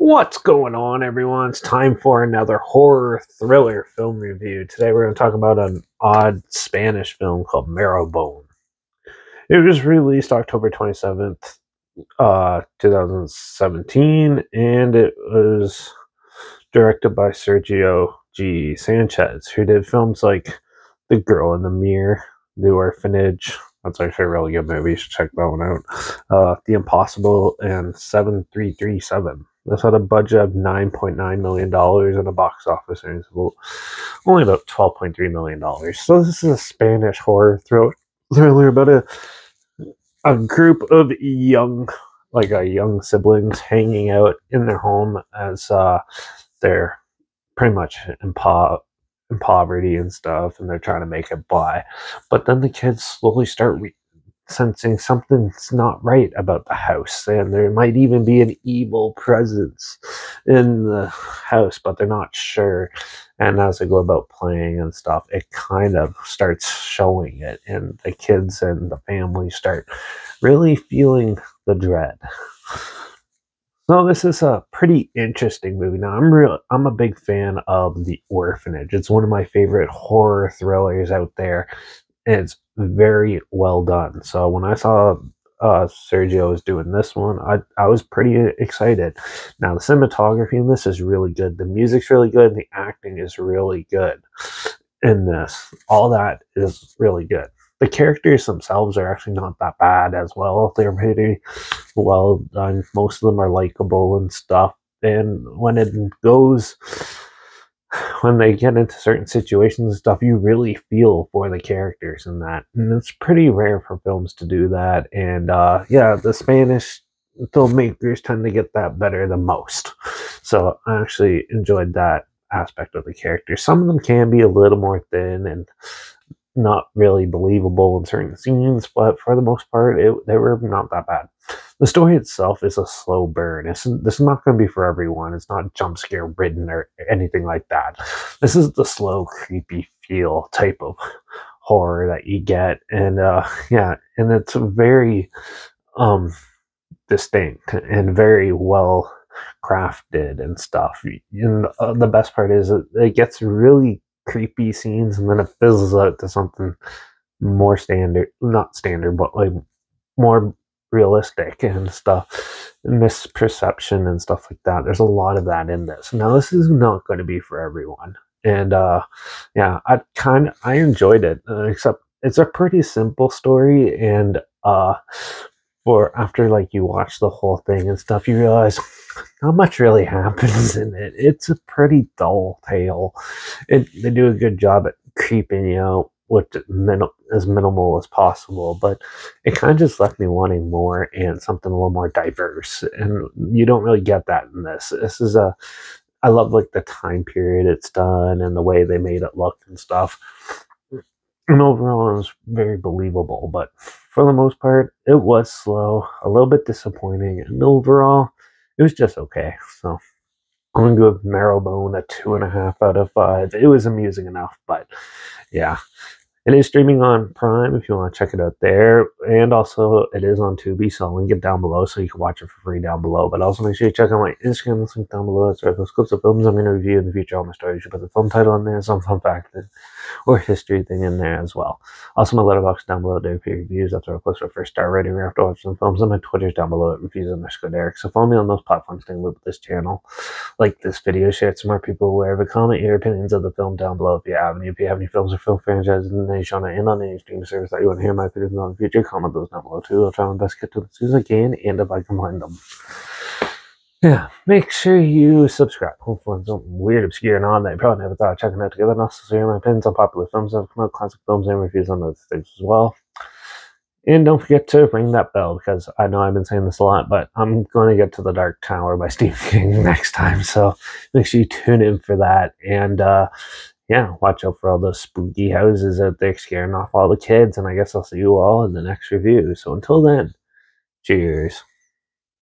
What's going on, everyone? It's time for another horror thriller film review. Today we're going to talk about an odd Spanish film called Marrowbone. It was released October 27th, 2017, and it was directed by Sergio G. Sanchez, who did films like The Girl in the Mirror, The Orphanage. That's actually a really good movie. You should check that one out. The Impossible and 7337. This had a budget of $9.9 million and a box office earnings of only about $12.3 million. So this is a Spanish horror thriller about a group of young siblings hanging out in their home as they're pretty much in poverty and stuff, and they're trying to make it by. But then the kids slowly start sensing something's not right about the house, and there might even be an evil presence in the house, but they're not sure. And as they go about playing and stuff, it kind of starts showing it, and the kids and the family start really feeling the dread. So this is a pretty interesting movie. Now I'm a big fan of The Orphanage. It's one of my favorite horror thrillers out there, and it's very well done. So when I saw Sergio was doing this one, I was pretty excited. Now the cinematography in this is really good. The music's really good, and the acting is really good in this. All that is really good. The characters themselves are actually not that bad as well. They're pretty well done. Most of them are likable and stuff. And when they get into certain situations and stuff, you really feel for the characters in that. And it's pretty rare for films to do that. And the Spanish filmmakers tend to get that better than most. So I actually enjoyed that aspect of the characters. Some of them can be a little more thin and not really believable in certain scenes, but for the most part, they were not that bad. The story itself is a slow burn. This is not going to be for everyone. It's not jump scare ridden or anything like that. This is the slow, creepy feel type of horror that you get, and and it's very distinct and very well crafted and stuff. And the best part is it gets really creepy scenes, and then it fizzles out to something more not standard, but like more realistic and stuff, misperception and stuff like that. There's a lot of that in this. Now this is not going to be for everyone, and I enjoyed it, except it's a pretty simple story, and for after like you watch the whole thing and stuff, you realize not much really happens in it. It's a pretty dull tale. They do a good job at creeping you out with as minimal as possible, but it kind of just left me wanting more and something a little more diverse. And you don't really get that in this. I love like the time period it's done and the way they made it look and stuff. And overall, it was very believable, but for the most part, it was slow, a little bit disappointing, and overall, it was just okay. So I'm going to give Marrowbone a 2.5 out of 5. It was amusing enough, but yeah. It is streaming on Prime if you want to check it out there. And also, it is on Tubi, so I'll link it down below so you can watch it for free down below. But also, make sure you check out my Instagram link down below. That's where I post clips of films I'm going to review in the future. All my stories. You put the film title in there, some fun fact or history thing in there as well. Also, my Letterbox down below there for reviews. That's where I post my first star rating right after watching some films. And my Twitter's down below at reviews_Derek. So follow me on those platforms. Stay with this channel. Like this video, share it to more people. Wherever, comment your opinions of the film down below if you have any. If you have any films or film franchises in the nation and on any streaming service that you want to hear my opinions on in the future, comment those down below too. I'll try my best to get to them as soon as I can, and if I can find them. Yeah, make sure you subscribe. Hopefully something weird, obscure, and on that you probably never thought of checking out together. And also share my opinions on popular films that have come out, classic films, and reviews on those things as well. And don't forget to ring that bell, because I know I've been saying this a lot, but I'm going to get to The Dark Tower by Stephen King next time. So make sure you tune in for that. And watch out for all those spooky houses out there scaring off all the kids. And I guess I'll see you all in the next review. So until then, cheers.